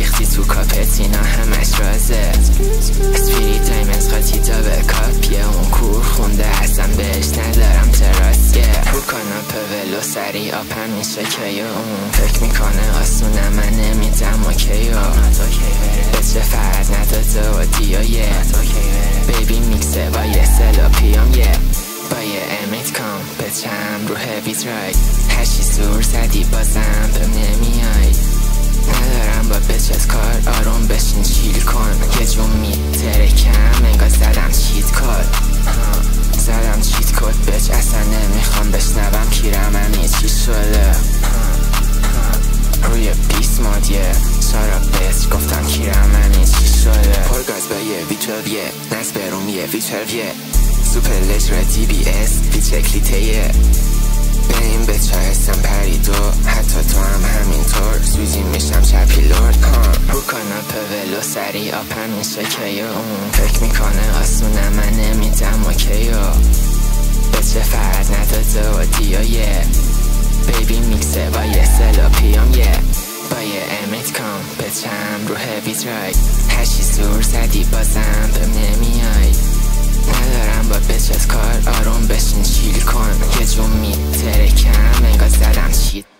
ریختی تو کاپت اینا همش رازه اسپیری دایمنز خاطی دابل کاپیه اون کور خونده اصلا بهش ندارم تراسیه رو کاناپه ولو سری آپم میشه که اون فکر میکنه آسونه من نمیدم اوکیو بچه فرد نداده و دیایه بیبی میکسه با یه سلاپیام با یه امیت کام بچم رو هیوی درایو هرچی زور زدی بازم بهم نمیای ندارم با بچت کار آروم بشین چیل کن یه جون میترکم انگار زدم چیت کد زدم چیت کد بچ اصلا نمیخوام بشنوم کیرممی چی شده روی بیس مادیه شارا بچ گفتم کیرممی چی شده پرگاز با یه ویچویه نز بروم یه ویچویه سوپر لجر دی بی اس ویچکلیتیه به این بچه هستم پریدو حتی تو هم همینطور زوزی میشم چپیلور رو کاناپه ولو سری آپم میشه که اون فکر میکنه آسونه من نمیدم اوکیو بچه فرد نداده و دیایه بیبی میکسه با یه سلاپیام با یه امیت کام بچم رو هیوی درایو هرچی زور زدی بازم بهم نمیای ندارم با بچت کار آروم بشین چیل کن یه جون میترکم انگار زدم چیت